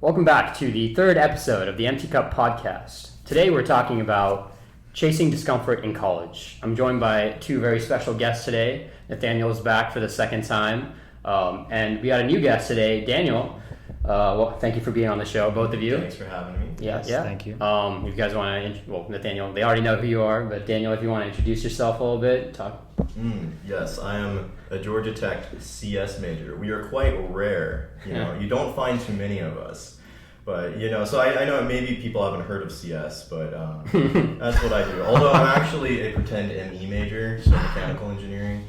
Welcome back to the third episode of the Empty Cup podcast. Today we're talking about chasing discomfort in college. I'm joined by two very special guests today. Nathaniel is back for the second time, and we got a new guest today, Daniel. Well, thank you for being on the show, both of you. Thanks for having me. Yeah. Thank you. If you guys want to, Nathaniel, they already know who you are, but Daniel, if you want to introduce yourself a little bit, talk. Yes, I am a Georgia Tech CS major. We are quite rare. You don't find too many of us. But, so I know maybe people haven't heard of CS, but that's what I do. Although I'm actually a pretend ME major, so mechanical engineering,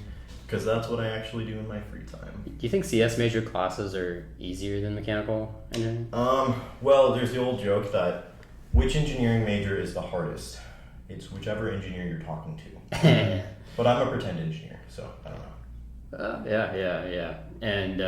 because that's what I actually do in my free time. Do you think CS major classes are easier than mechanical engineering? Well, there's the old joke that which engineering major is the hardest? It's whichever engineer you're talking to. But I'm a pretend engineer, so I don't know. Yeah. And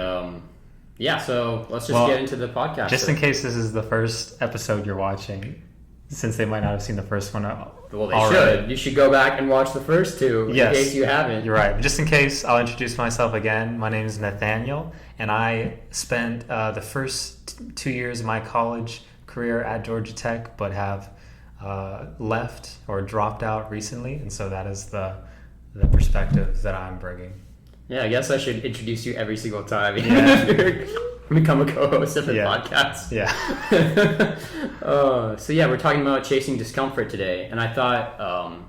so let's just get into the podcast. Just in case this is the first episode you're watching, since they might not have seen the first one Well, they should. You should go back and watch the first two in case you haven't. You're right. But just in case, I'll introduce myself again. My name is Nathaniel, and I spent the first 2 years of my college career at Georgia Tech, but have left or dropped out recently, and so that is the perspective that I'm bringing. Yeah, I guess I should introduce you every single time you become a co-host of the podcast. Yeah. We're talking about chasing discomfort today, and I thought,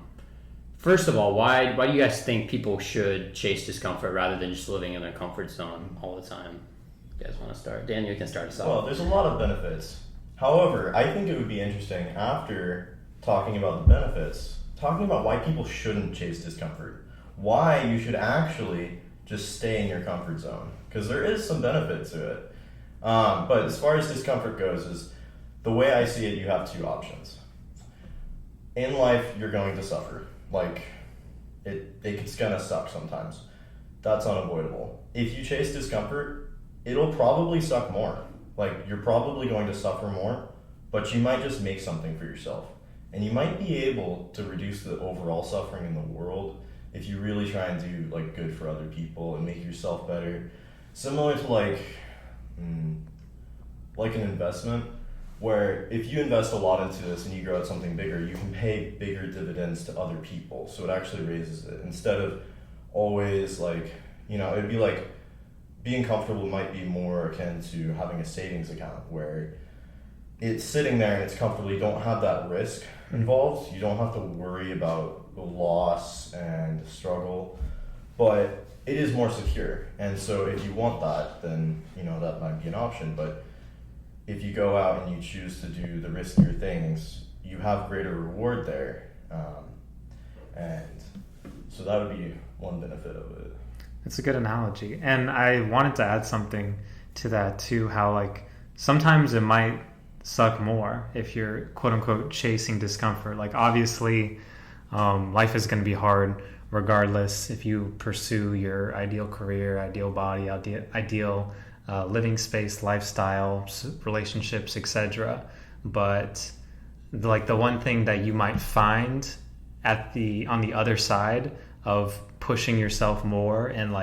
first of all, why do you guys think people should chase discomfort rather than just living in their comfort zone all the time? You guys want to start? Daniel, you can start us off. Well, there's a lot of benefits. However, I think it would be interesting after talking about the benefits, talking about why people shouldn't chase discomfort. Why you should actually just stay in your comfort zone, because there is some benefit to it. But as far as discomfort goes, is the way I see it, you have two options. In life, you're going to suffer. Like, it's gonna suck sometimes. That's unavoidable. If you chase discomfort, it'll probably suck more. Like, you're probably going to suffer more, but you might just make something for yourself. And you might be able to reduce the overall suffering in the world if you really try and do good for other people and make yourself better. Similar to like an investment, where if you invest a lot into this and you grow out something bigger, you can pay bigger dividends to other people. So it actually raises it. Instead of always it'd be like being comfortable might be more akin to having a savings account where it's sitting there and it's comfortable. You don't have that risk involved. You don't have to worry about the loss and struggle, but it is more secure. And so if you want that, then that might be an option. But if you go out and you choose to do the riskier things, you have greater reward there, and so that would be one benefit of it. It's a good analogy, and I wanted to add something to that too. How sometimes it might suck more if you're quote unquote chasing discomfort. Obviously, life is going to be hard regardless if you pursue your ideal career, ideal body, ideal living space, lifestyle, relationships, etc. But the one thing that you might find on the other side of pushing yourself more and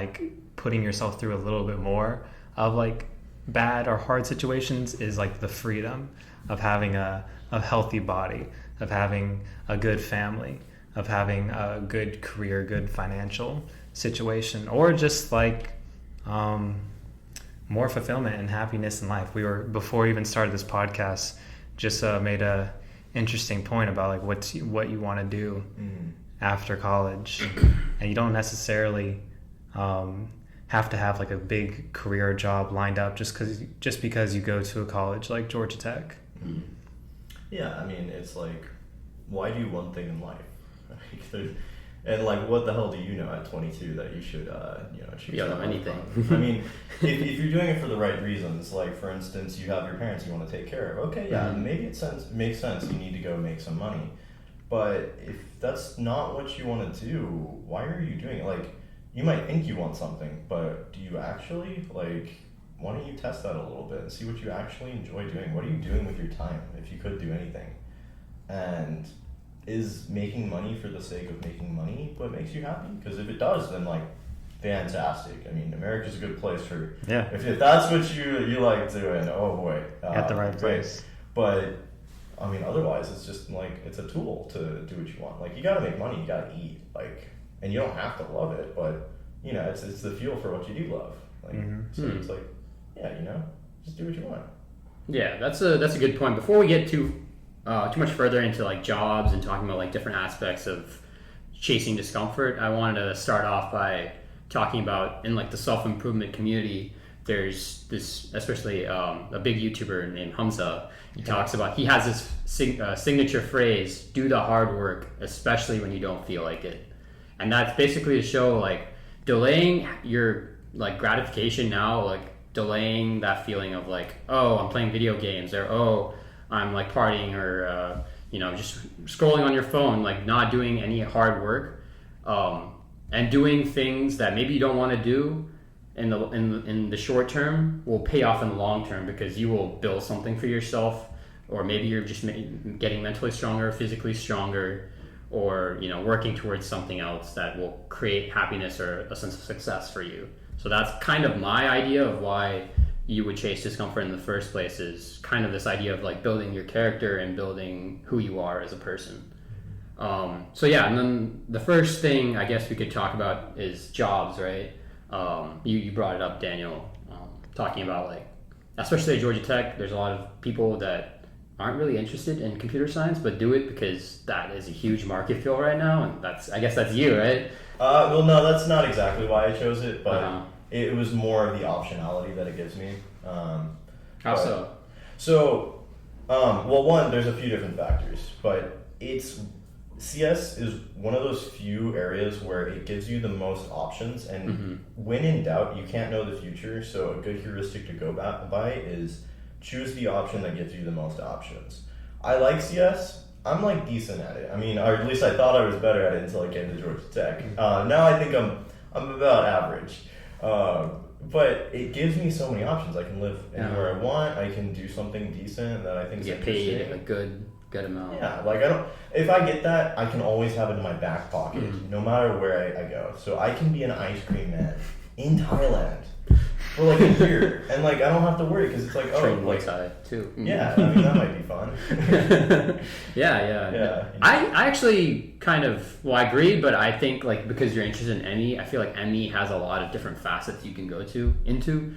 putting yourself through a little bit more of bad or hard situations is the freedom of having a healthy body, of having a good family, of having a good career, good financial situation, or just more fulfillment and happiness in life. We were, before we even started this podcast, just made a interesting point about what you want to do after college, and you don't necessarily have to have a big career job lined up just because you go to a college like Georgia Tech. Yeah, I mean, it's why do one thing in life? And what the hell do you know at 22 that you should choose? You don't know anything. I mean, if you're doing it for the right reasons, for instance, you have your parents you want to take care of. Okay, yeah, maybe it makes sense. You need to go make some money, but if that's not what you want to do, why are you doing it? You might think you want something, but do you actually why don't you test that a little bit and see what you actually enjoy doing? What are you doing with your time if you could do anything? And is making money for the sake of making money what makes you happy? Because if it does, then fantastic. I mean, America's a good place for Yeah. if that's what you like doing. Oh boy, At the right great. place. But I mean, otherwise, it's just like it's a tool to do what you want. Like you got to make money, you got to eat, like, and you don't have to love it, but you know, it's the fuel for what you do love. Like, so it's like, yeah, you know, just do what you want. Yeah, that's a good point. Before we get too much further into like jobs and talking about like different aspects of chasing discomfort, I wanted to start off by talking about in like the self-improvement community. There's this, especially a big YouTuber named Hamza. He has this signature phrase: "Do the hard work, especially when you don't feel like it." And that's basically to show like delaying your like gratification now, like delaying that feeling of like, oh, I'm playing video games, or oh, I'm like partying, or just scrolling on your phone, like not doing any hard work, and doing things that maybe you don't want to do in the short term will pay off in the long term, because you will build something for yourself, or maybe you're just getting mentally stronger, physically stronger, or working towards something else that will create happiness or a sense of success for you. So that's kind of my idea of why you would chase discomfort in the first place, is kind of this idea of like building your character and building who you are as a person. So yeah, and then the first thing I guess we could talk about is jobs, right? You brought it up, Daniel, talking about like, especially at Georgia Tech, there's a lot of people that aren't really interested in computer science, but do it because that is a huge market field right now, and I guess that's you, right? Well, no, that's not exactly why I chose it, but it was more of the optionality that it gives me. How so? So, well, one, there's a few different factors, but CS is one of those few areas where it gives you the most options, and when in doubt, you can't know the future, so a good heuristic to go by is choose the option that gives you the most options. I like CS. I'm like decent at it. I mean, or at least I thought I was better at it until I came to Georgia Tech. Now I think I'm about average. But it gives me so many options. I can live anywhere I want. I can do something decent that I think is interesting. Get paid a good amount. Yeah, like if I get that, I can always have it in my back pocket, no matter where I go. So I can be an ice cream man in Thailand for like a year, and like I don't have to worry, because it's like, train like Thai too. Yeah, I mean that might be fun. Yeah. I actually kind of I agree, but I think like because you're interested in ME, I feel like ME has a lot of different facets you can go into.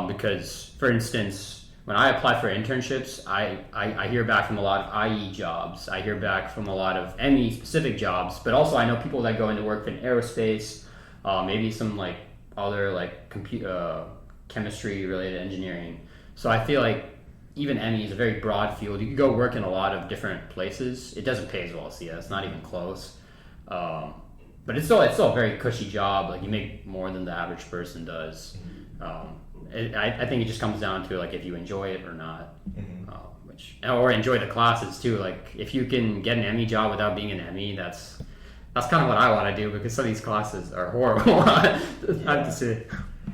Because for instance, when I apply for internships, I hear back from a lot of IE jobs. I hear back from a lot of ME specific jobs, but also I know people that go into work in aerospace, maybe some like other like chemistry related engineering. So I feel like even ME is a very broad field. You can go work in a lot of different places. It doesn't pay as well as CS, not even close. But it's still a very cushy job. Like you make more than the average person does. I think it just comes down to like if you enjoy it or not, or enjoy the classes too. Like if you can get an ME job without being an ME, that's kind of what I want to do, because some of these classes are horrible. I have to say.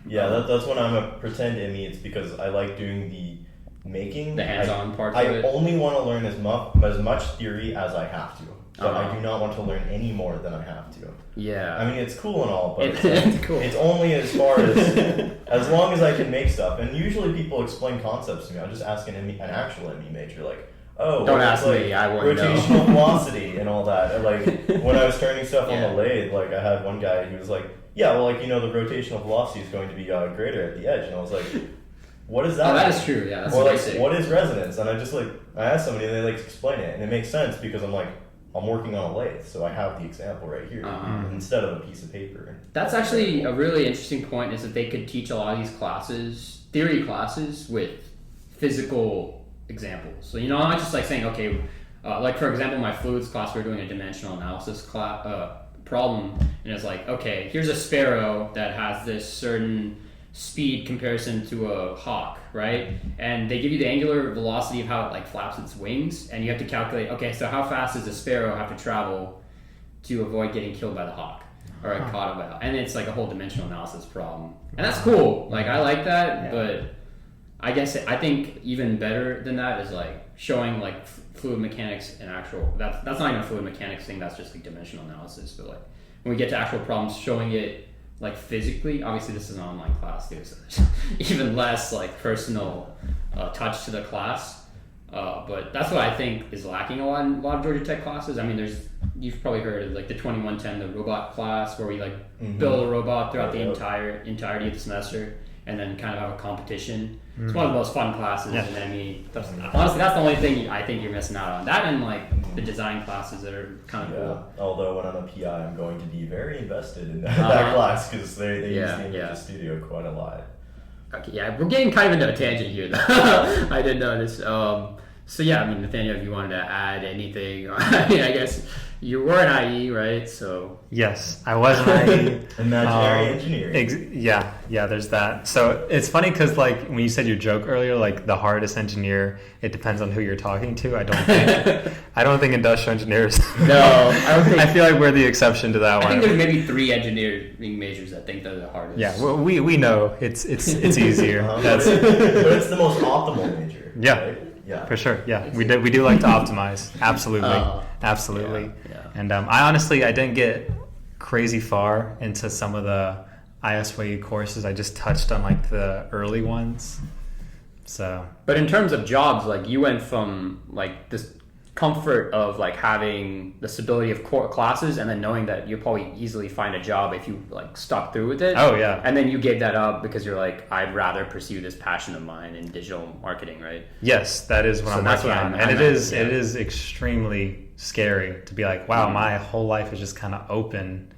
Yeah, that's when I'm a pretend ME. It's because I like doing the hands-on parts of it. I only want to learn as much theory as I have to. So I do not want to learn any more than I have to. Yeah. I mean, it's cool and all, but it's cool. It's only as far as long as I can make stuff. And usually people explain concepts to me. I'll just ask an actual ME major, like, oh, don't ask me. I wouldn't know. Rotational velocity and all that. And like when I was turning stuff on the lathe, like I had one guy who was like, yeah, well, like the rotational velocity is going to be greater at the edge, and I was like, what is that? Oh, that is true. Yeah, that's or like, basic. what is resonance? And I asked somebody, and they like explain it, and it makes sense because I'm working on a lathe, so I have the example right here instead of a piece of paper. That's actually a really interesting point, is that they could teach a lot of these classes, theory classes, with physical examples. So, I'm not just like saying, okay, like for example, my fluids class, we're doing a dimensional analysis problem, and it's like, okay, here's a sparrow that has this certain speed comparison to a hawk, right? And they give you the angular velocity of how it like flaps its wings, and you have to calculate, okay, so how fast does a sparrow have to travel to avoid getting killed by the hawk or caught by the hawk? And it's like a whole dimensional analysis problem, and that's cool. Like I like that, but I think even better than that is like showing like fluid mechanics and actual. That's not even a fluid mechanics thing. That's just like dimensional analysis. But like when we get to actual problems, showing it like physically. Obviously, this is an online class too, so there's even less like personal touch to the class. But that's what I think is lacking a lot of Georgia Tech classes. I mean, you've probably heard of like the 2110, the robot class, where we like build a robot throughout the entirety of the semester, and then kind of have a competition. It's one of the most fun classes, and I mean, honestly, that's the only thing I think you're missing out on. That and like the design classes that are kind of cool. Although when I'm a PI, I'm going to be very invested in that class because they use the Image Studio quite a lot. Okay, yeah, we're getting kind of into a tangent here, though. I did notice. So yeah, I mean, Nathaniel, if you wanted to add anything, I mean, I guess you were an IE, right? So yes, I was an IE. Imaginary engineering. Yeah, there's that. So it's funny because like when you said your joke earlier, like the hardest engineer, it depends on who you're talking to. I don't think industrial engineers. No, I don't think. I feel like we're the exception to that one. I think there's maybe 3 engineering majors that think they're the hardest. Yeah, well, we know it's easier. But it's the most optimal major. Yeah. Right? Yeah, for sure. Yeah, we do like to optimize. Absolutely. Yeah. And I honestly didn't get crazy far into some of the ISYU courses. I just touched on like the early ones. So, but in terms of jobs, like you went from like this comfort of like having the stability of core classes and then knowing that you'll probably easily find a job if you like stuck through with it. Oh yeah. And then you gave that up because you're like, I'd rather pursue this passion of mine in digital marketing, right? Yes, that is what I'm working on. And it is extremely scary to be like, wow, my whole life is just kind of open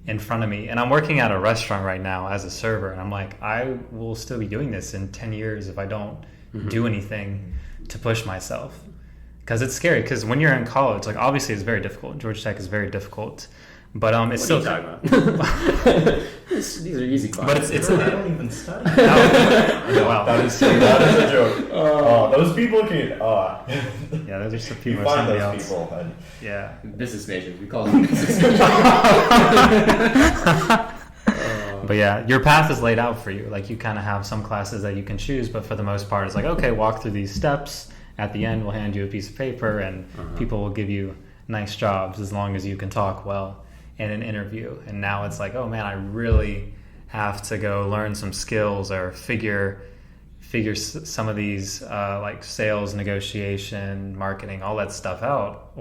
in front of me. And I'm working at a restaurant right now as a server, and I'm like, I will still be doing this in 10 years if I don't do anything to push myself. Because it's scary, because when you're in college, like obviously it's very difficult. Georgia Tech is very difficult, but it's still. What are you talking about? These are easy classes. But it's I don't even study. Wow, that is a joke. Those people can. Yeah, those are some people. You find those people. And, yeah, business majors. We call them business majors. But yeah, your path is laid out for you. Like you kind of have some classes that you can choose, but for the most part, it's like, okay, walk through these steps. At the end, we'll hand you a piece of paper, and people will give you nice jobs as long as you can talk well in an interview. And now it's like, oh man, I really have to go learn some skills or figure some of these like sales, negotiation, marketing, all that stuff out,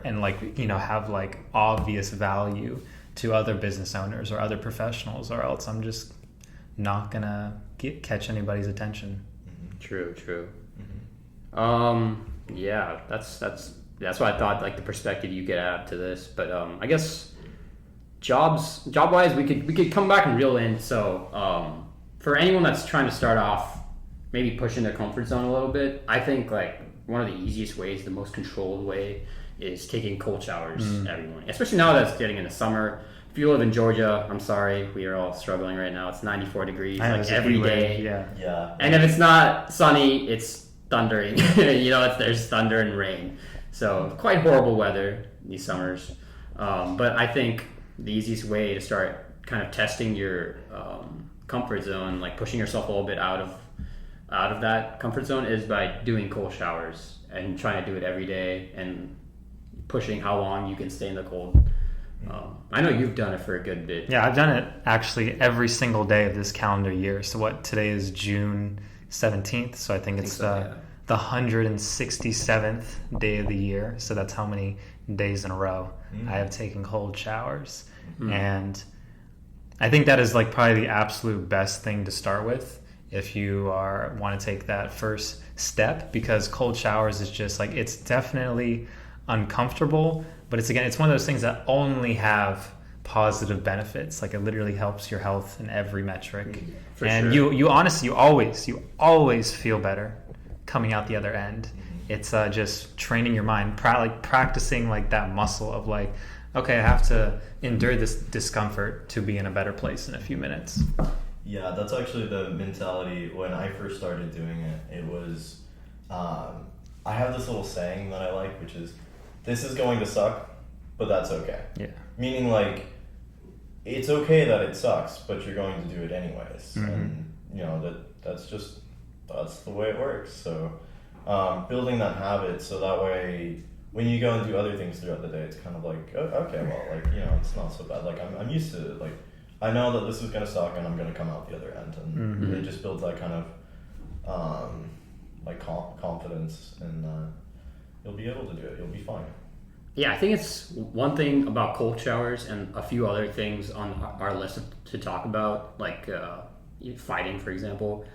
and like have like obvious value to other business owners or other professionals, or else I'm just not gonna catch anybody's attention. True. Yeah, that's what I thought, like the perspective you get out to this. But I guess job wise, we could come back and reel in. So for anyone that's trying to start off, maybe pushing their comfort zone a little bit, I think like one of the easiest ways, the most controlled way, is taking cold showers every morning. Especially now that it's getting into summer. If you live in Georgia, I'm sorry, we are all struggling right now. It's 94 degrees like every day. Yeah. And if it's not sunny, it's thundering. There's thunder and rain. So quite horrible weather these summers. But I think the easiest way to start kind of testing your comfort zone, like pushing yourself a little bit out of that comfort zone, is by doing cold showers and trying to do it every day and pushing how long you can stay in the cold. I know you've done it for a good bit. Yeah, I've done it actually every single day of this calendar year. So today is June 17th, so I think it's the 167th day of the year. So that's how many days in a row I have taken cold showers. And I think that is like probably the absolute best thing to start with if you want to take that first step, because cold showers is just like, it's definitely uncomfortable, but it's one of those things that only have positive benefits. Like it literally helps your health in every metric. For and sure. you honestly, you always feel better coming out the other end. It's just training your mind, practicing like that muscle of like, okay, I have to endure this discomfort to be in a better place in a few minutes. Yeah, that's actually the mentality when I first started doing it. It was, I have this little saying that I like, which is, this is going to suck, but that's okay. Yeah. Meaning like, it's okay that it sucks, but you're going to do it anyways. And that's the way it works. So building that habit, so that way when you go and do other things throughout the day, it's kind of like, oh, okay, well, like, it's not so bad. Like I'm used to it. Like I know that this is gonna suck and I'm gonna come out the other end, and it just builds that kind of like confidence, and you'll be able to do it. You'll be fine. Yeah, I think it's one thing about cold showers and a few other things on our list to talk about, like fighting, for example,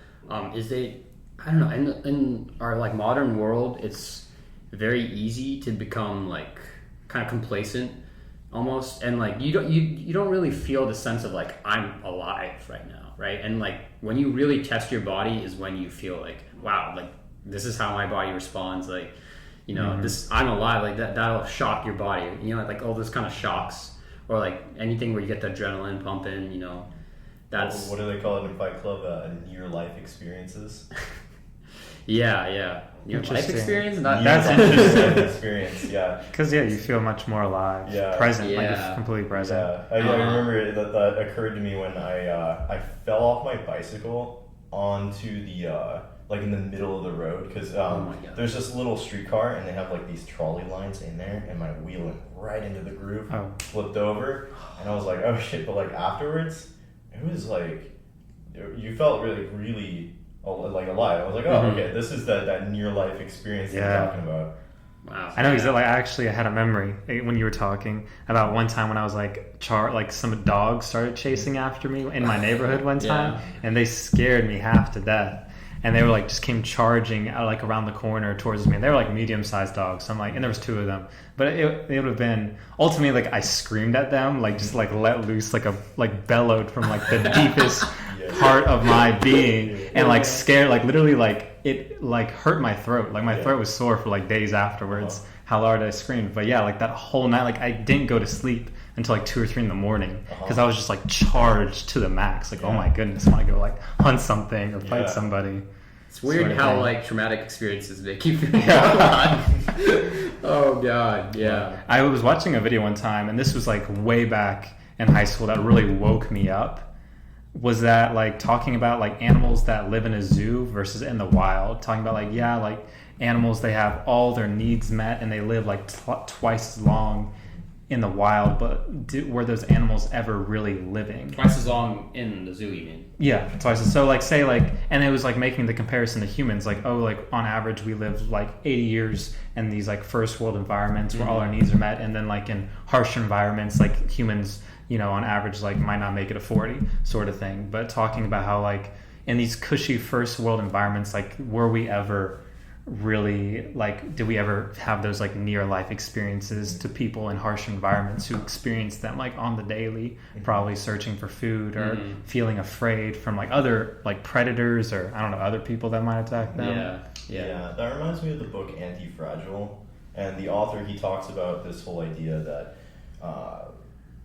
is I don't know, in our like modern world, it's very easy to become like kind of complacent almost, and like you don't really feel the sense of like I'm alive right now, right? And like when you really test your body is when you feel like, wow, like this is how my body responds, like, you know, this, I'm alive, like that'll shock your body, you know, like all those kind of shocks, or like anything where you get the adrenaline pumping, you know, that's... What do they call it in Fight Club? Near life experiences. Yeah. Your life experience? That's interesting. Experience, yeah. Because you feel much more alive, present, like you're completely present. Yeah, I remember that occurred to me when I fell off my bicycle onto the like in the middle of the road, because there's this little streetcar and they have like these trolley lines in there, and my wheel went right into the groove, flipped over, and I was like, oh shit! But like afterwards, it was like you felt really like alive. I was like, oh okay, this is that near life experience that you're talking about. Wow. I know exactly. Like, actually, I had a memory when you were talking about one time when I was like, some dogs started chasing after me in my neighborhood one time, and they scared me half to death. And they were like, just came charging like around the corner towards me. They were like medium-sized dogs. So I'm like, and there was two of them. But it would have been ultimately like I screamed at them, like just like let loose, like bellowed from like the deepest part of my being, and like scared, like literally like it like hurt my throat. Like my throat was sore for like days afterwards. How hard I screamed. But yeah, like that whole night, like I didn't go to sleep until like 2 or 3 in the morning, because I was just like charged to the max. Like, oh my goodness, I want to go like hunt something or fight somebody. It's weird how like traumatic experiences make you feel alive. Oh god, yeah. I was watching a video one time, and this was like way back in high school, that really woke me up. Was that like talking about like animals that live in a zoo versus in the wild? Talking about like animals, they have all their needs met and they live like twice as long in the wild, but were those animals ever really living? Twice as long in the zoo, you mean? Yeah, twice as. So like say like, and it was like making the comparison to humans, like, oh, like on average we live like 80 years in these like first world environments where all our needs are met, and then like in harsher environments, like humans, you know, on average like might not make it a 40 sort of thing. But talking about how like in these cushy first world environments, like were we ever really like, did we ever have those like near life experiences to people in harsh environments who experience them like on the daily, probably searching for food or feeling afraid from like other like predators, or I don't know, other people that might attack them? Yeah, that reminds me of the book Anti-Fragile, and the author, he talks about this whole idea that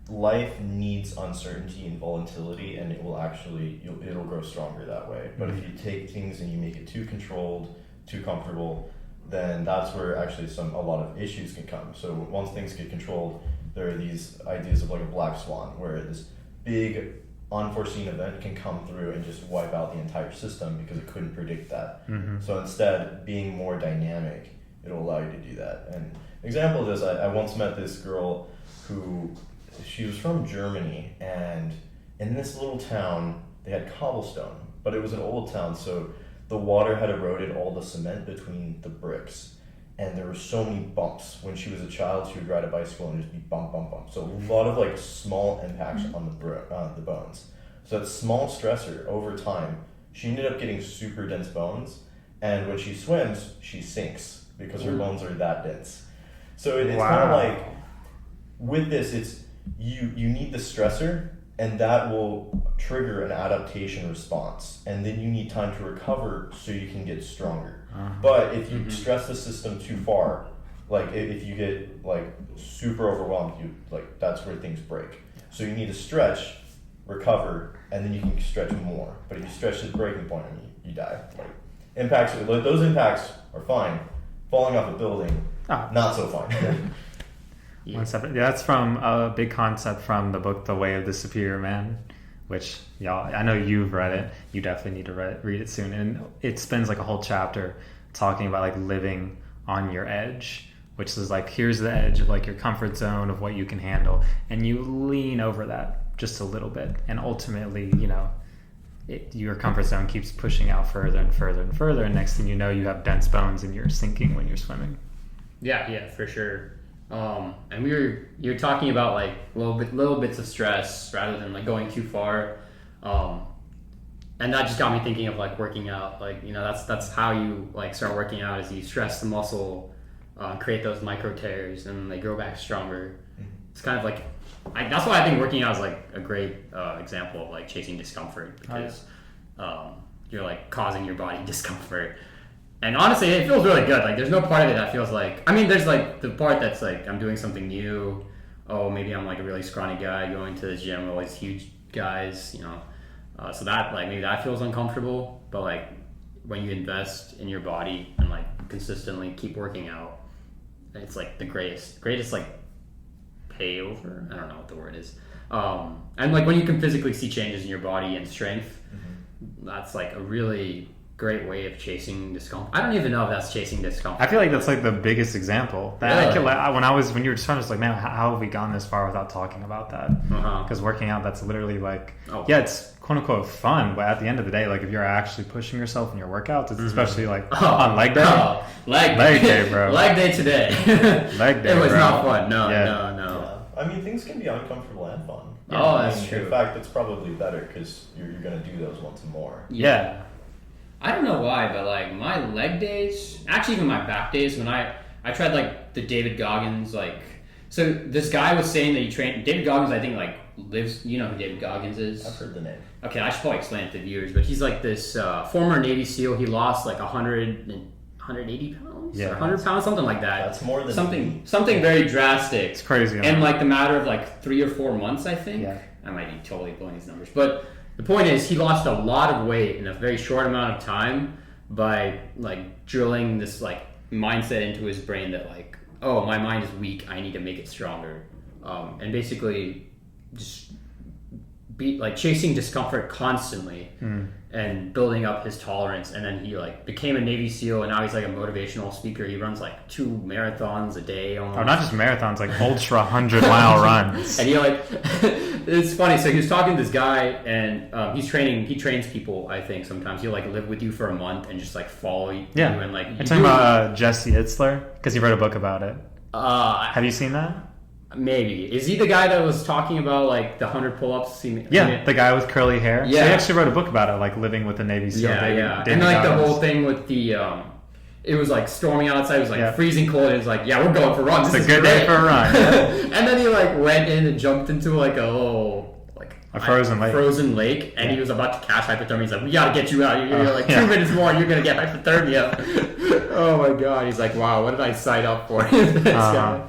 life needs uncertainty and volatility, and it will actually it'll grow stronger that way. But if you take things and you make it too controlled, too comfortable, then that's where actually a lot of issues can come. So once things get controlled, there are these ideas of like a black swan, where this big unforeseen event can come through and just wipe out the entire system because it couldn't predict that. So instead, being more dynamic, it'll allow you to do that. And an example of this, I once met this girl who, she was from Germany, and in this little town they had cobblestone, but it was an old town, so the water had eroded all the cement between the bricks, and there were so many bumps. When she was a child, she would ride a bicycle and just be bump. So a lot of like small impacts on the bones. So that small stressor over time, she ended up getting super dense bones, and when she swims, she sinks because her bones are that dense. So it's kind of like, with this, it's you need the stressor, and that will trigger an adaptation response, and then you need time to recover so you can get stronger. But if you stress the system too far, like if you get like super overwhelmed, that's where things break. So you need to stretch, recover, and then you can stretch more. But if you stretch to the breaking point, you die. Those impacts are fine. Falling off a building, not so fine. That's from a big concept from the book The Way of the Superior Man, which y'all, I know you've read it. You definitely need to read it soon. And it spends like a whole chapter talking about like living on your edge, which is like, here's the edge of like your comfort zone of what you can handle, and you lean over that just a little bit, and ultimately, you know, your comfort zone keeps pushing out further and further and further, and next thing you know, you have dense bones and you're sinking when you're swimming. Yeah, for sure. And you're talking about like little bits of stress rather than like going too far. And that just got me thinking of like working out. Like, you know, that's how you like start working out, is you stress the muscle, create those micro tears, and they grow back stronger. It's kind of like, that's why I think working out is like a great example of like chasing discomfort, because you're like causing your body discomfort. And honestly, it feels really good. Like, there's no part of it that feels like, I mean, there's like the part that's like, I'm doing something new. Oh, maybe I'm like a really scrawny guy going to the gym with all these huge guys, you know. So that, like, maybe that feels uncomfortable. But like, when you invest in your body and like consistently keep working out, it's like the greatest like payover. I don't know what the word is. And like when you can physically see changes in your body and strength, that's like a really great way of chasing discomfort. I don't even know if that's chasing discomfort. I feel like that's like the biggest example. That Really? When you were just trying to like, man, how have we gone this far without talking about that? Because working out, that's literally like, yeah, it's quote unquote fun, but at the end of the day, like if you're actually pushing yourself in your workouts, it's especially like on leg day. Leg day, bro. Leg day today. Leg day, It was bro. not fun. No. Yeah. I mean, things can be uncomfortable and fun. Oh, that's true. In fact, it's probably better because you're going to do those once more. Yeah. I don't know why, but like my leg days, actually even my back days, when I tried like the David Goggins, like, so this guy was saying that he trained, David Goggins I think like lives, you know who David Goggins is? I've heard the name. Okay, I should probably explain it to viewers, but he's like this former Navy SEAL. He lost like 180 pounds? Yeah. Or 100 pounds, something like that. That's more than something very drastic. It's crazy. In like the matter of like 3 or 4 months, I think. Yeah. I might be totally blowing these numbers, but the point is he lost a lot of weight in a very short amount of time by like drilling this like mindset into his brain that like, oh, my mind is weak, I need to make it stronger, and basically just be like chasing discomfort constantly and building up his tolerance. And then he like became a Navy SEAL, and now he's like a motivational speaker. He runs like 2 marathons a day almost. Oh, not just marathons, like ultra 100-mile runs. And he like, it's funny. So he was talking to this guy, and he trains people. I think sometimes he'll like live with you for a month and just like follow you. Yeah. And like, You're talking about Jesse Itzler, because he wrote a book about it. Have you seen that? Maybe. Is he the guy that was talking about like the 100 pull-ups? Yeah, the guy with curly hair. Yeah. So he actually wrote a book about it, like living with the Navy SEAL. Yeah. David And like Goggins. the whole thing with the, it was like storming outside. It was like Yeah. freezing cold. It was like, yeah, we're going for a run. It's This a is good great. day for a run. Yeah. And then he like went in and jumped into like a little A frozen lake. Frozen lake, and he was about to catch hypothermia. He's like, "We gotta get you out. You're like 2 yeah. minutes more, and you're gonna get hypothermia." Oh my god! He's like, "Wow, what did I sign up for?" This guy.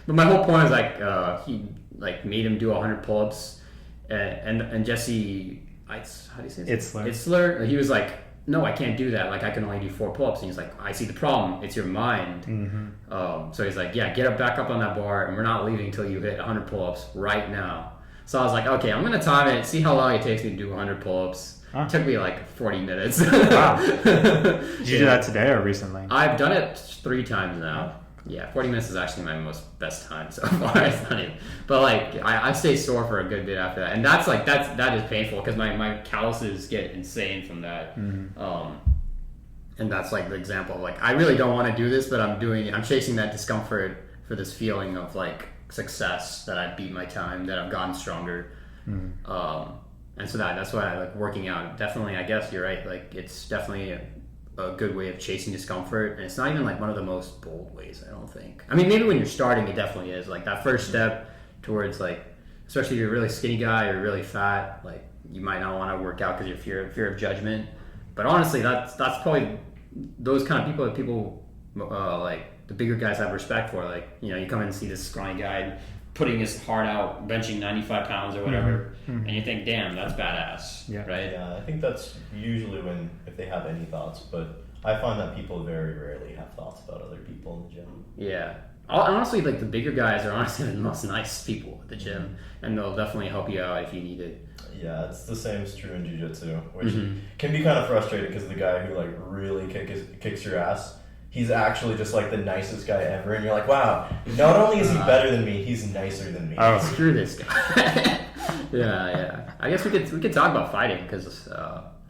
But my whole point is like, he like made him do 100 pull-ups, and Jesse, how do you say it? Itzler. He was like, "No, I can't do that. Like, I can only do 4 pull-ups." And he's like, "I see the problem. It's your mind." So he's like, "Yeah, get back up on that bar, and we're not leaving until you hit 100 pull-ups right now." So I was like, okay, I'm going to time it, see how long it takes me to do 100 pull-ups. It took me like 40 minutes. Wow. Did you do that today or recently? I've done it 3 times now. Yeah, 40 minutes is actually my best time so far. It's not even, but like, I stay sore for a good bit after that. And that's like, that is painful because my calluses get insane from that. And that's like the example of like, I really don't want to do this, but I'm doing it. I'm chasing that discomfort for this feeling of like, success, that I beat my time, that I've gotten stronger. And so that's why I like working out. Definitely, I guess you're right, like it's definitely a good way of chasing discomfort, and it's not even like one of the most bold ways, I don't think. I mean, maybe when you're starting it definitely is like that first step towards like, especially if you're a really skinny guy or really fat, like you might not want to work out because you're fear of judgment. But honestly, that's probably those kind of people that people like the bigger guys have respect for. Like, you know, you come in and see this scrawny guy putting his heart out, benching 95 pounds or whatever, and you think, damn, that's badass, right? Yeah, I think that's usually if they have any thoughts, but I find that people very rarely have thoughts about other people in the gym. Yeah. Honestly, like the bigger guys are honestly the most nice people at the gym, and they'll definitely help you out if you need it. Yeah, it's the same is true in jiu-jitsu, which can be kind of frustrating because the guy who like really kicks your ass, he's actually just like the nicest guy ever, and you're like, wow, not only is he better than me, he's nicer than me. Screw this guy. Yeah. I guess we could talk about fighting because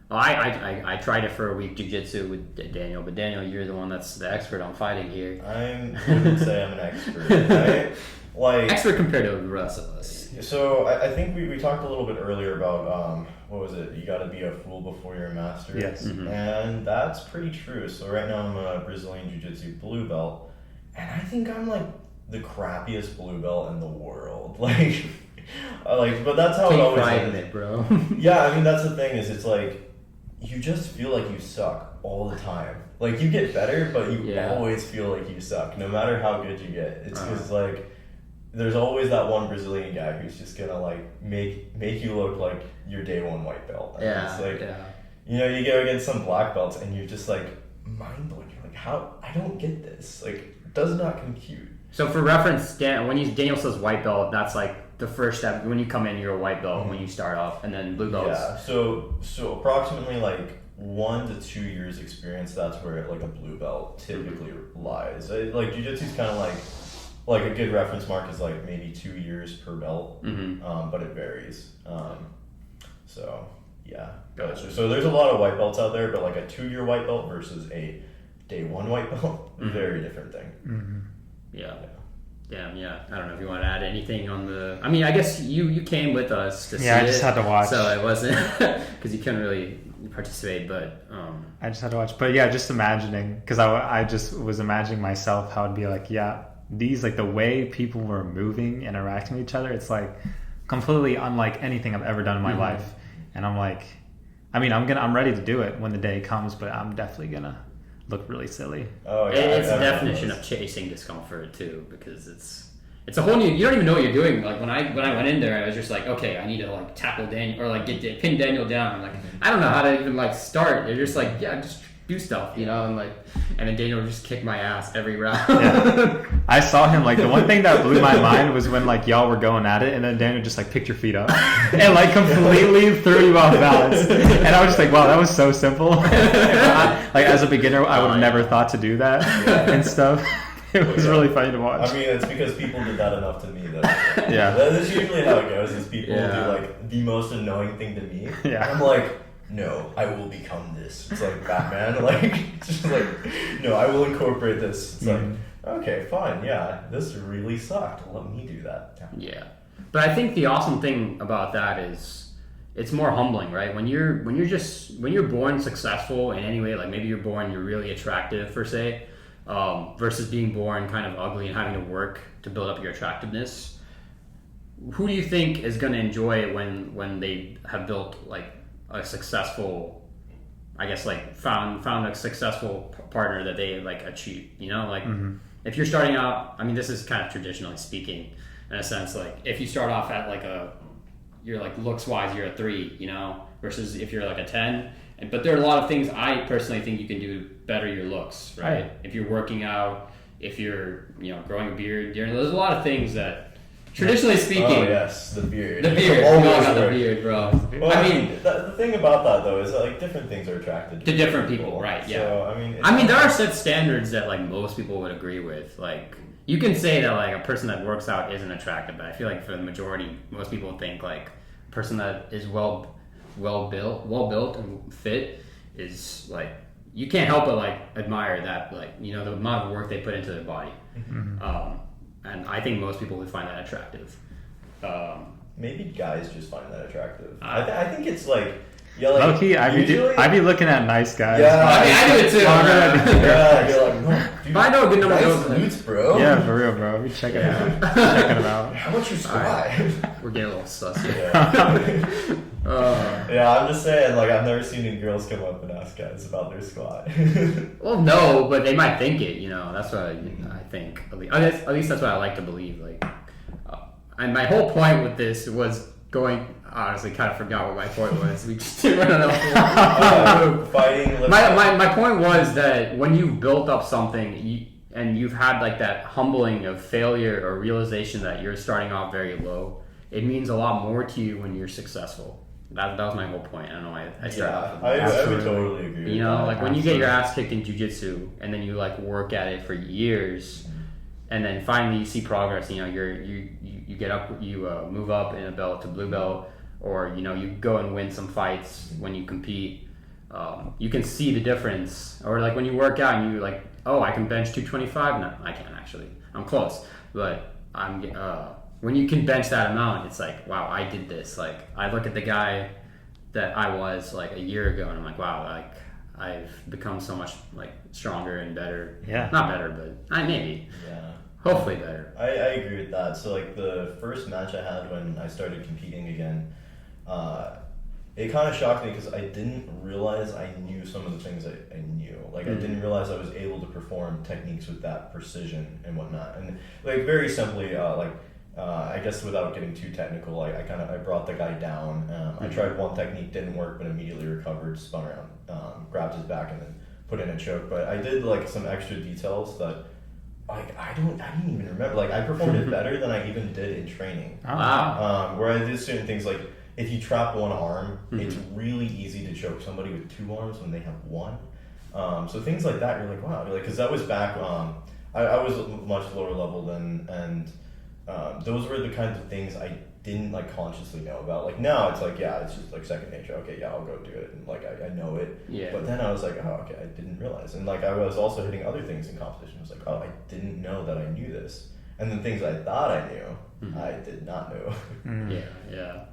I tried it for a week, jiu-jitsu with Daniel, but Daniel, you're the one that's the expert on fighting here. I wouldn't say I'm an expert. Right? Like Expert compared to the rest of us. So I think we talked a little bit earlier about what was it? You got to be a fool before you're a master. Yes. Mm-hmm. And that's pretty true. So right now I'm a Brazilian Jiu-Jitsu blue belt, and I think I'm like the crappiest blue belt in the world. But that's how it Take always pride in is. it, bro. Yeah, I mean that's the thing is it's like you just feel like you suck all the time. Like you get better, but you always feel like you suck, no matter how good you get. It's because like there's always that one Brazilian guy who's just gonna like make you look like your day one white belt. And it's like you know, you go against some black belts and you're just like mind blown. You're like, how I don't get this. Like it does not compute. So for reference, Daniel says white belt, that's like the first step. When you come in, you're a white belt when you start off, and then blue belts. Yeah. So approximately like 1 to 2 years experience. That's where like a blue belt typically lies. Like jiu-jitsu is kind of like a good reference mark is like maybe 2 years per belt, but it varies. So yeah. Gotcha. So there's a lot of white belts out there, but like a 2-year white belt versus a day one white belt, very different thing. Mm-hmm. Yeah. Damn, yeah. I don't know if you want to add anything on the... I mean, I guess you came with us to see it. Yeah, I just had to watch. So it wasn't... Because you couldn't really participate, but... I just had to watch. But yeah, just imagining... Because I just was imagining myself how it'd be like, yeah, these, like the way people were moving, interacting with each other, it's like completely unlike anything I've ever done in my life. And I'm like... I mean, I'm ready to do it when the day comes, but I'm definitely gonna look really silly. Oh yeah, it's a definition of chasing discomfort too, because it's a whole new. You don't even know what you're doing. Like when I went in there, I was just like, okay, I need to like tackle Daniel or like pin Daniel down. I'm like, I don't know how to even like start. They're just like, yeah, just do stuff, you know, and then Daniel would just kick my ass every round. Yeah. I saw him, like the one thing that blew my mind was when like y'all were going at it and then Daniel just like picked your feet up and like completely threw you off balance. And I was just like, wow, that was so simple. Like as a beginner, I would have never thought to do that and stuff. It was really funny to watch. I mean, it's because people did that enough to me, though. Yeah. That's usually how it goes, is people do like the most annoying thing to me. Yeah. I'm like, no, I will become this. It's like Batman, like, just like, no, I will incorporate this. It's like, okay, fine, yeah, this really sucked. Let me do that. Yeah. But I think the awesome thing about that is it's more humbling, right? When you're born successful in any way, like maybe you're born, you're really attractive per se, versus being born kind of ugly and having to work to build up your attractiveness. Who do you think is going to enjoy it when they have built like a successful, I guess like found a successful partner that they like achieve, you know, like if you're starting out, I mean, this is kind of traditionally speaking in a sense, like if you start off at like you're like looks wise, you're a 3, you know, versus if you're like a 10. But there are a lot of things I personally think you can do to better your looks, right? If you're working out, if you're, you know, growing a beard, there's a lot of things that traditionally speaking. Oh yes, the beard. The beard. Always We all got the work. beard, bro. Well, I mean, the thing about that though is that like different things are attracted to different people, right? Yeah. So I mean, there are set standards that like most people would agree with. Like you can say that like a person that works out isn't attractive, but I feel like for the majority, most people think like a person that is well built and fit is like you can't help but like admire that, like, you know, the amount of work they put into their body. And I think most people would find that attractive. Maybe guys just find that attractive. I think it's like, yeah, like low-key, I'd be looking at nice guys. Yeah, I mean, I do it too. Yeah, you're like, no, dude, But I know a good number of nice those. glutes, bro. Yeah, for real, bro. We checking it out. Checking them out. How much you squat? We're getting a little sus here. Yeah. Yeah, I'm just saying, like, I've never seen any girls come up and ask guys about their squat. Well, no, but they might think it, you know. That's what I think. At least that's what I like to believe. Like, and my whole point with this was going. Honestly, kind of forgot what my point was. We just didn't run enough. Fighting. My point was that when you've built up something and you've had like that humbling of failure or realization that you're starting off very low, it means a lot more to you when you're successful. That was my whole point. I don't know why I started off with that. I would totally agree. You know, with like that. when you get your ass kicked in jiu-jitsu and then you like work at it for years, and then finally you see progress. You know, you get up, you move up in a belt to blue belt, or you go and win some fights when you compete. You can see the difference, or like when you work out and you're like, oh, I can bench 225. No, I can't actually. I'm close, but when you can bench that amount, it's like, wow, I did this. Like I look at the guy that I was like a year ago, and I'm like, wow, like I've become so much like stronger and better. Yeah. Not better, but maybe. Yeah. Hopefully better. I agree with that. So like the first match I had when I started competing again, it kind of shocked me because I didn't realize I knew some of the things I knew. Like I didn't realize I was able to perform techniques with that precision and whatnot. And like very simply, I guess without getting too technical, I brought the guy down. I tried one technique, didn't work, but immediately recovered, spun around, grabbed his back, and then put in a choke. But I did like some extra details that like I didn't even remember. Like I performed it better than I even did in training. Oh, wow. Where I did certain things like if you trap one arm, it's really easy to choke somebody with two arms when they have one. So things like that, you're like, wow, because that was back. I was much lower level then, and those were the kinds of things I didn't like consciously know about. Like now, it's like it's just like second nature. Okay, yeah, I'll go do it, and like I know it. Yeah. But then I was like, oh, okay, I didn't realize, and like I was also hitting other things in competition. I was like, oh, I didn't know that I knew this, and then things I thought I knew, I did not know. Yeah.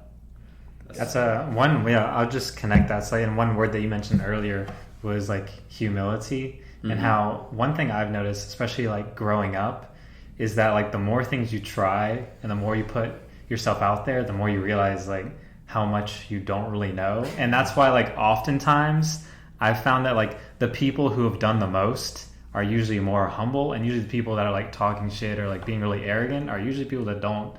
That's one. Yeah, I'll just connect that. So, and one word that you mentioned earlier was like humility, and how one thing I've noticed, especially like growing up, is that like the more things you try and the more you put yourself out there, the more you realize like how much you don't really know. And that's why like oftentimes I've found that like the people who have done the most are usually more humble, and usually the people that are like talking shit or like being really arrogant are usually people that don't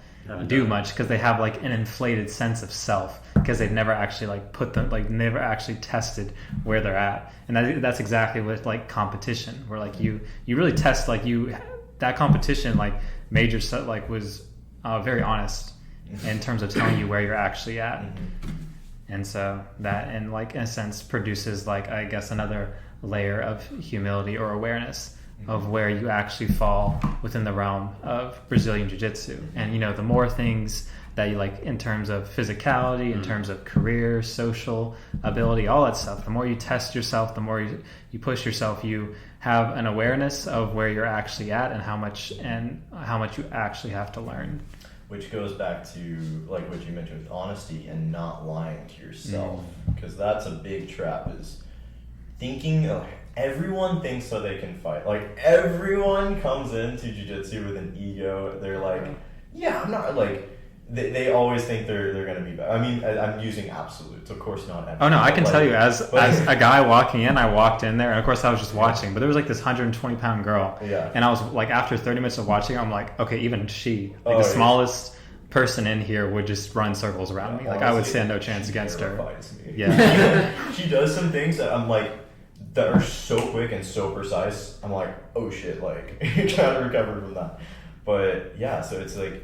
do much because they have like an inflated sense of self because they've never actually like never actually tested where they're at. And that's exactly with like competition, where like you really test like that competition like made yourself like was very honest in terms of telling you where you're actually at. And so that in like in a sense produces like I guess another layer of humility or awareness of where you actually fall within the realm of Brazilian Jiu-Jitsu. And the more things that you like in terms of physicality, in terms of career, social ability, all that stuff, the more you test yourself, the more you push yourself, you have an awareness of where you're actually at and how much you actually have to learn. Which goes back to like what you mentioned with honesty and not lying to yourself, because that's a big trap, is thinking everyone thinks so they can fight. Like everyone comes into jiu-jitsu with an ego. They're like, yeah, I'm not like they always think they're gonna be better. I mean, I'm using absolutes, of course not everyone. Oh no, I can tell you as a guy walking in, I walked in there, and of course I was just watching, but there was like this 120-pound girl, and I was like, after 30 minutes of watching, I'm like, okay, even she, like the smallest person in here would just run circles around me. Like honestly, I would stand no chance against her. Me. Yeah. She does some things that I'm like, that are so quick and so precise. I'm like, oh shit, like trying to recover from that. But yeah, so it's like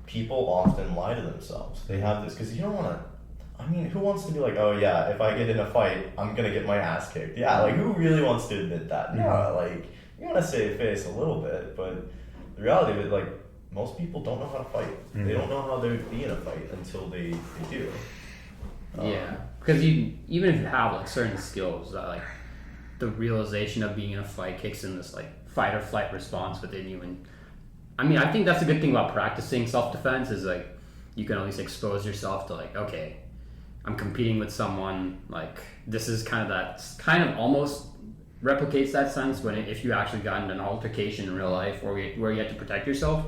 people often lie to themselves. They have this because you don't want to. I mean, who wants to be like, oh yeah, if I get in a fight, I'm gonna get my ass kicked? Yeah, like who really wants to admit that? No, like you want to save face a little bit, but the reality of it, like most people don't know how to fight. They don't know how they would be in a fight until they do. Yeah, because even if you have like certain skills, like the realization of being in a fight kicks in this like fight or flight response within you. And I mean, I think that's a good thing about practicing self-defense is like you can at least expose yourself to like, okay, I'm competing with someone, like this is kind of almost replicates that sense when if you actually got into an altercation in real life where you had to protect yourself.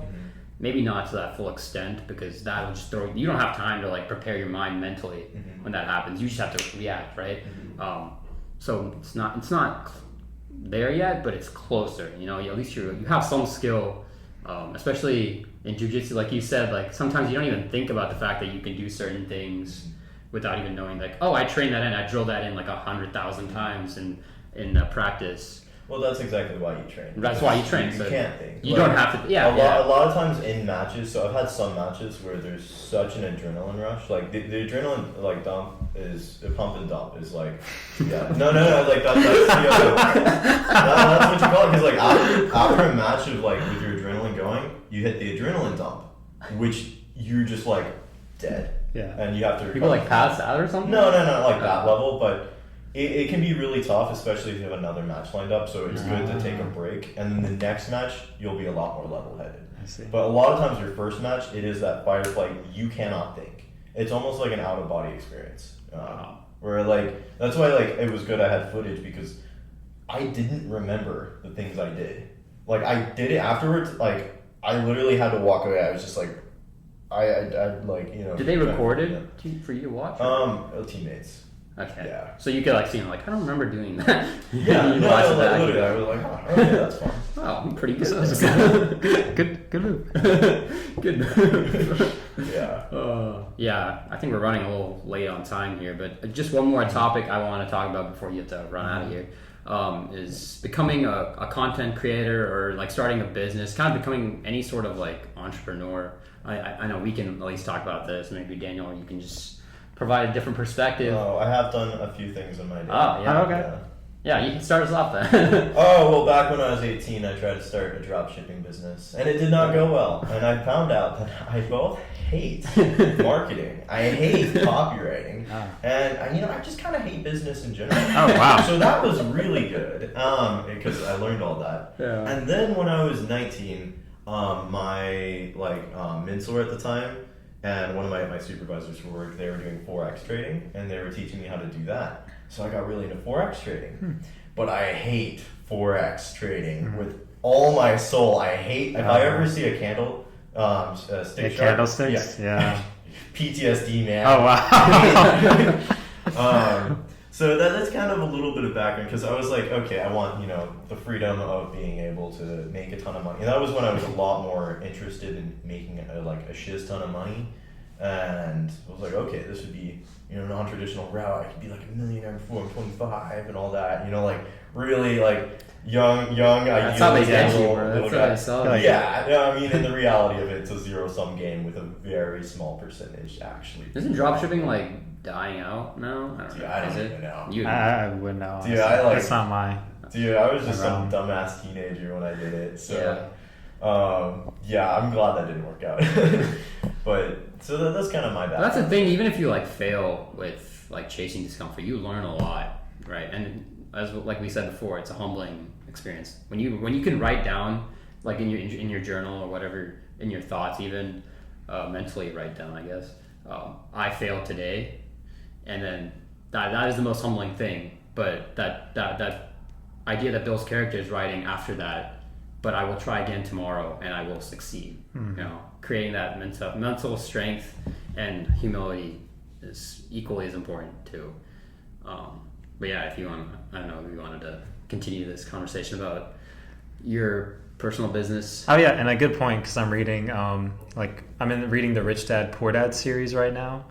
Maybe not to that full extent, because that'll just you don't have time to like prepare your mind mentally when that happens. You just have to react, right? So it's not there yet, but it's closer. At least you have some skill, especially in jiu-jitsu, like you said. Like sometimes you don't even think about the fact that you can do certain things without even knowing. Like, oh, I trained that in, I drilled that in like 100,000 times in practice. Well, that's exactly why you train. That's why you train. You can't think. You don't have to. Yeah. A lot of times in matches, so I've had some matches where there's such an adrenaline rush. Like the adrenaline, like dump is the pump and dump is like, yeah. No. Like that's the other. That's what you call it. Because like after a match of like with your adrenaline going, you hit the adrenaline dump, which you're just like dead. Yeah. And you have to People like pass out or something? No, like that level, but it can be really tough, especially if you have another match lined up, so it's good to take a break, and then the next match, you'll be a lot more level-headed. I see. But a lot of times your first match, it is that fight or flight, you cannot think. It's almost like an out-of-body experience. Where, like, that's why, like, it was good I had footage, because I didn't remember the things I did. Like, I did it afterwards, like, I literally had to walk away. I was just like, I like, you know. Did they record it for you to watch? Teammates. Okay. Yeah. So you could like see him like, I don't remember doing that. Yeah. You No, watched like, that. literally, I was like, oh, okay, that's fine. Oh, I'm pretty good. Good move. Good move. Yeah. Yeah, I think we're running a little late on time here, but just one more topic I want to talk about before you have to run out of here is becoming a content creator or like starting a business, kind of becoming any sort of like entrepreneur. I know we can at least talk about this. Maybe Daniel, you can just provide a different perspective. Oh, I have done a few things in my day. Oh, yeah. Okay. Yeah, you can start us off then. Oh, well, back when I was 18, I tried to start a drop shipping business, and it did not go well. And I found out that I both hate marketing, I hate copywriting, and I just kind of hate business in general. Oh, wow. So that was really good because I learned all that. Yeah. And then when I was 19, my mentor at the time and one of my supervisors for work, they were doing Forex trading, and they were teaching me how to do that. So I got really into Forex trading. But I hate Forex trading with all my soul. I hate, if I ever see a candle, stick chart. Candlesticks? Yeah. PTSD, man. Oh, wow. So that's kind of a little bit of background, because I was like, okay, I want, the freedom of being able to make a ton of money. And that was when I was a lot more interested in making a shiz ton of money. And I was like, okay, this would be, a non-traditional route. I could be like a millionaire before I'm 25 and all that. Really like young. That's how they get you, bro. little That's how guy. they sell you. Yeah, I mean, in the reality of it, it's a zero-sum game with a very small percentage actually. Isn't dropshipping like dying out now? Dude, I don't even know. I wouldn't know. Dude, that's not my. Dude, I was just some dumbass teenager when I did it. So, I'm glad that didn't work out. But so that's kind of my bad. That's the thing. Even if you like fail with like chasing discomfort, you learn a lot, right? And as like we said before, it's a humbling experience when you can write down like in your journal or whatever, in your thoughts, even mentally write down. I guess I failed today, and then that is the most humbling thing. But that idea that builds character is writing after that. But I will try again tomorrow, and I will succeed. Creating that mental strength and humility is equally as important too. But yeah, if you want, I don't know if you wanted to continue this conversation about your personal business. Oh yeah, and a good point, because I'm reading reading the Rich Dad Poor Dad series right now,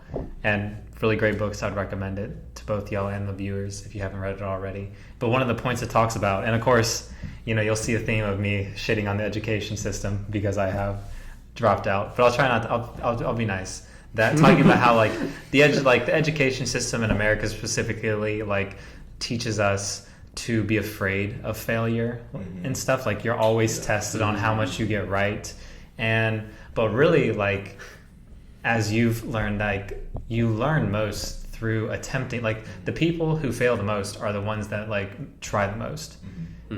and really great books. I'd recommend it to both y'all and the viewers if you haven't read it already. But one of the points it talks about, and of course, you'll see a theme of me shitting on the education system because I have dropped out. But I'll try not to. I'll be nice. That talking about how the education system in America specifically teaches us to be afraid of failure and stuff. Like you're always tested on how much you get right, but really as you've learned, you learn most through attempting. The people who fail the most are the ones that try the most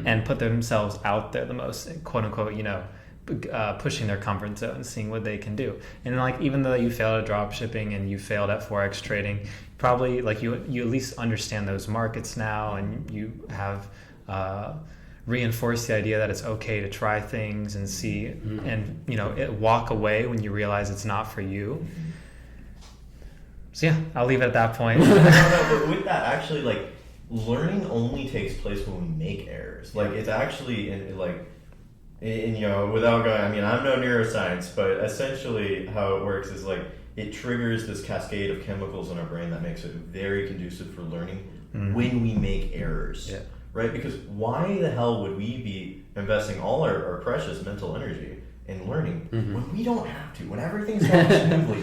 and put themselves out there the most, quote unquote, pushing their comfort zone, seeing what they can do. And even though you failed at drop shipping and you failed at Forex trading, probably you at least understand those markets now, and you have reinforced the idea that it's okay to try things and see and walk away when you realize it's not for you. So yeah, I'll leave it at that point. No, but with that, actually, learning only takes place when we make errors. It's actually without going, I'm no neuroscience, but essentially how it works is it triggers this cascade of chemicals in our brain that makes it very conducive for learning when we make errors. Yeah. Right? Because why the hell would we be investing all our precious mental energy in learning when we don't have to? When everything's going smoothly,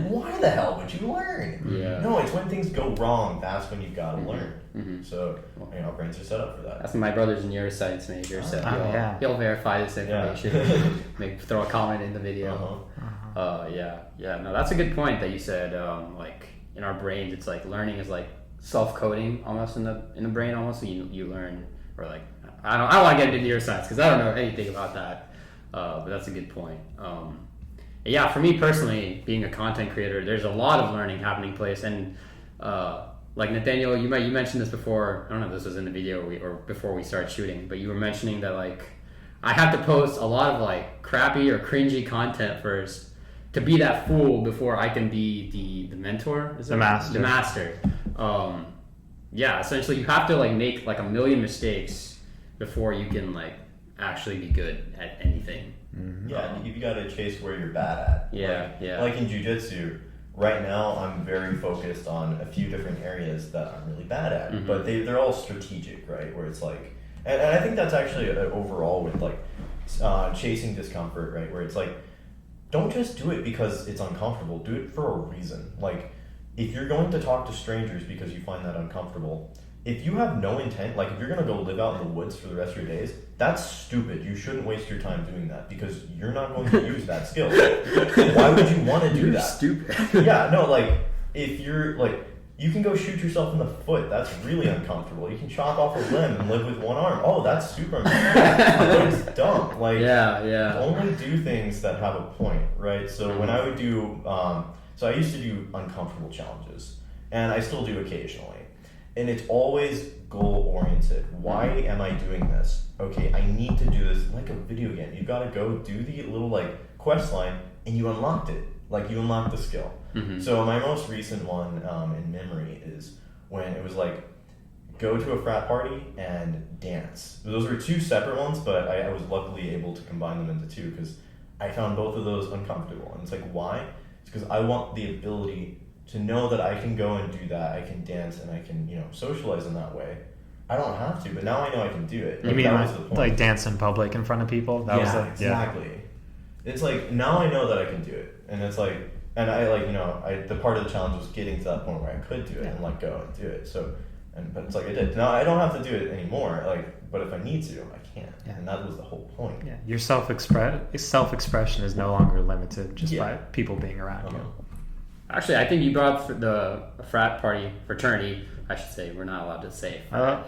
why the hell would you learn? Yeah. No, it's when things go wrong, that's when you've got to learn. So our brains are set up for that. That's my brother's a neuroscience major, so he'll verify this information. Maybe throw a comment in the video. No, that's a good point that you said. Like in our brains, it's like learning is like self-coding almost in the brain almost. So you learn, or like I don't want to get into neuroscience because I don't know anything about that. But that's a good point. For me personally, being a content creator, there's a lot of learning happening place, and like Nathaniel, you mentioned this before. I don't know if this was in the video or before we started shooting, but you were mentioning that like I have to post a lot of like crappy or cringy content first to be that fool before I can be the mentor. The master. The master. Essentially, you have to like make like a million mistakes before you can like actually be good at anything. You got to chase where you're bad at. Like in jiu-jitsu, right now I'm very focused on a few different areas that I'm really bad at, but they're all strategic, right? Where it's like, and I think that's actually overall with like chasing discomfort, right? Where it's like, don't just do it because it's uncomfortable. Do it for a reason. Like, if you're going to talk to strangers because you find that uncomfortable, if you have no intent, like if you're going to go live out in the woods for the rest of your days, that's stupid. You shouldn't waste your time doing that because you're not going to use that skill. Why would you want to do that? Stupid. Like if you're like, you can go shoot yourself in the foot. That's really uncomfortable. You can chop off a limb and live with one arm. Oh, that's super uncomfortable. It's dumb. Like, only do things that have a point, right? So when I would do, so I used to do uncomfortable challenges, and I still do occasionally. And it's always goal-oriented. Why am I doing this? Okay, I need to do this like a video game. You gotta go do the little like quest line, and you unlocked it. Like you unlocked the skill. So my most recent one in memory is when it was like, go to a frat party and dance. Those were two separate ones, but I was luckily able to combine them into two because I found both of those uncomfortable. And it's like, why? It's because I want the ability to know that I can go and do that, I can dance, and I can, socialize in that way. I don't have to, but now I know I can do it. You mean like dance in public in front of people? Exactly. It's like, now I know that I can do it. And it's like, and I like, the part of the challenge was getting to that point where I could do it and like go and do it. So, but it's like I did. Now I don't have to do it anymore, like, but if I need to, I can. And that was the whole point. Yeah, your self-expression is no longer limited just by people being around you. Actually, I think you brought up the fraternity. I should say we're not allowed to say frat.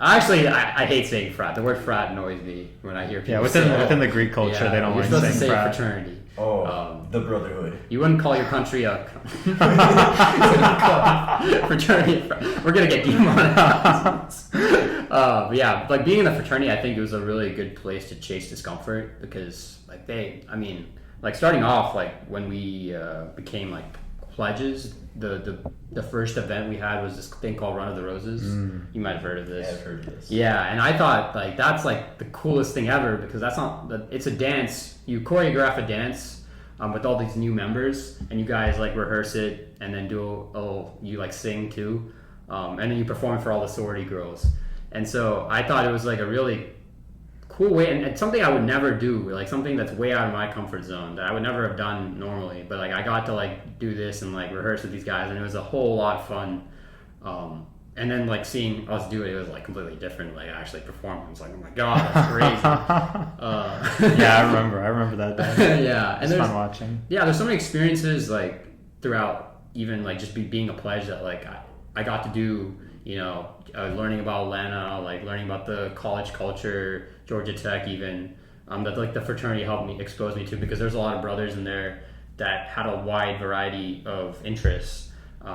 Actually, I hate saying frat. The word frat annoys me when I hear people. Yeah, within the Greek culture, they don't like saying frat. You're supposed to say fraternity. The brotherhood. You wouldn't call your country a fraternity. We're gonna get demonetized. Like being in a fraternity, I think it was a really good place to chase discomfort because, like starting off, like when we became like pledges, the first event we had was this thing called Run of the Roses. You might have heard of this. Yeah, I've heard of this. Yeah, and I thought like that's like the coolest thing ever because it's a dance. You choreograph a dance with all these new members, and you guys like rehearse it, and then you like sing too, and then you perform for all the sorority girls. And so I thought it was like a really cool way, and something I would never do, like something that's way out of my comfort zone that I would never have done normally. But like I got to like do this and like rehearse with these guys, and it was a whole lot of fun. And then like seeing us do it was like completely different. Like actually performing, I was like, oh my god, that's crazy. I remember that day. And it's fun watching. Yeah, there's so many experiences like throughout, even like just being a pledge that like I got to do. Learning about Atlanta, like learning about the college culture, Georgia Tech even, that like the fraternity helped me expose me to because there's a lot of brothers in there that had a wide variety of interests.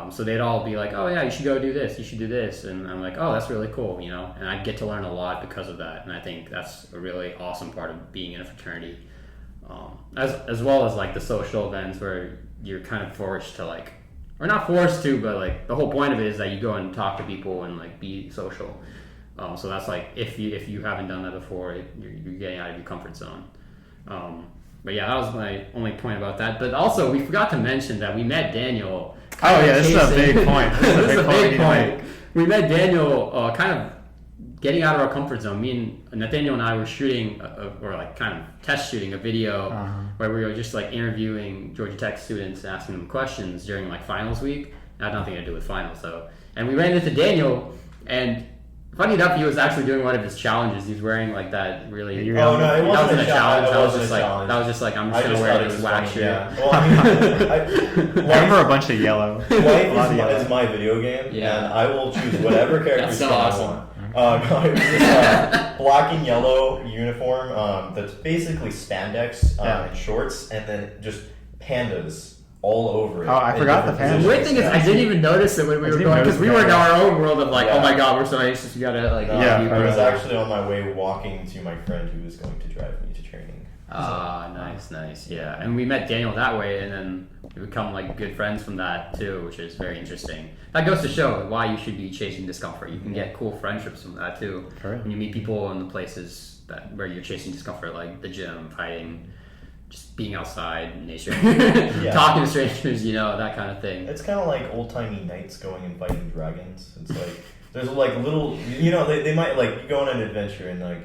So they'd all be like, oh yeah, you should go do this, you should do this. And I'm like, oh, that's really cool, and I get to learn a lot because of that. And I think that's a really awesome part of being in a fraternity. As well as like the social events where you're kind of forced to like, or not forced to, but like the whole point of it is that you go and talk to people and like be social. So that's like if you haven't done that before, you're getting out of your comfort zone. But yeah, that was my only point about that. But also, we forgot to mention that we met Daniel. This is a big point. This is a big point. We met Daniel kind of getting out of our comfort zone. Me and Nathaniel and I were shooting, or like kind of test shooting a video where we were just like interviewing Georgia Tech students, asking them questions during like finals week. It had nothing to do with finals though. and we ran into Daniel, and funny enough, he was actually doing one of his challenges. He was wearing like that really. Oh no, it wasn't a challenge. That was just like I'm just gonna wear this whack shirt. Yeah. Well, I mean, I remember a bunch of yellow. Life is my video game, Yeah. and I will choose whatever character That's so I awesome. want. No, it was this black and yellow uniform that's basically spandex and shorts, and then just pandas all over it. Oh, I forgot the pandas. The weird thing is, I didn't even notice it when we were going, because we were in our own world of like, oh my god, we're so anxious, we gotta like. I was actually on my way walking to my friend who was going to drive me to training. Ah, nice, yeah. And we met Daniel that way, and then we become like good friends from that too, which is very interesting. That goes to show why you should be chasing discomfort. You can get cool friendships from that too. When you meet people in the places where you're chasing discomfort, like the gym, fighting, just being outside, nature, talking to strangers, that kind of thing. It's kind of like old-timey knights going and fighting dragons. It's like, there's like little, they might like, you go on an adventure and like,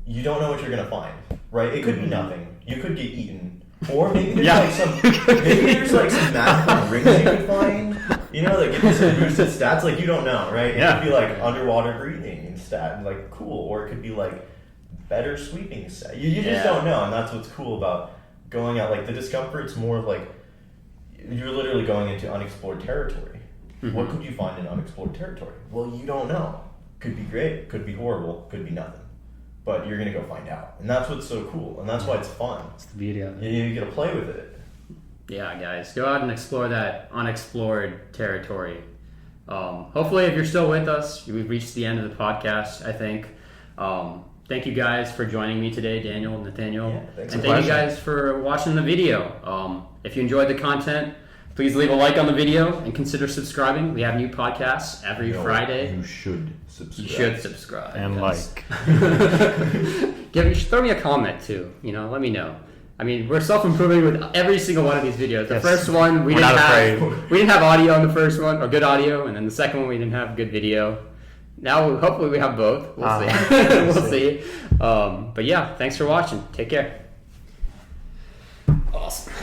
you don't know what you're going to find, right? It could be nothing. You could get eaten. Or maybe there's like some magical rings you could find, that give you some boosted stats, like you don't know, right? It could be like underwater breathing and stat, like cool. Or it could be like better sweeping set. You just don't know, and that's what's cool about going out. Like the discomfort's more of like you're literally going into unexplored territory. What could you find in unexplored territory? Well, you don't know. Could be great, could be horrible, could be nothing. But you're gonna go find out, and that's what's so cool, and that's why it's fun. It's the beauty of it. You get to play with it. Yeah, guys, go out and explore that unexplored territory. Hopefully, if you're still with us, we've reached the end of the podcast, I think. Thank you guys for joining me today, Daniel and Nathaniel. Yeah, and thank you guys for watching the video. If you enjoyed the content, please leave a like on the video and consider subscribing. We have new podcasts every Friday. You should subscribe. You should subscribe. And like. Throw me a comment too. Let me know. I mean, we're self-improving with every single one of these videos. The first one, we didn't have audio on the first one, or good audio, and then the second one, we didn't have good video. Now, hopefully, we have both. We'll see. We'll see. But yeah, thanks for watching. Take care. Awesome.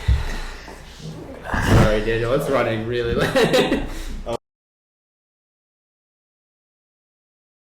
Sorry, Daniel. It's running really late.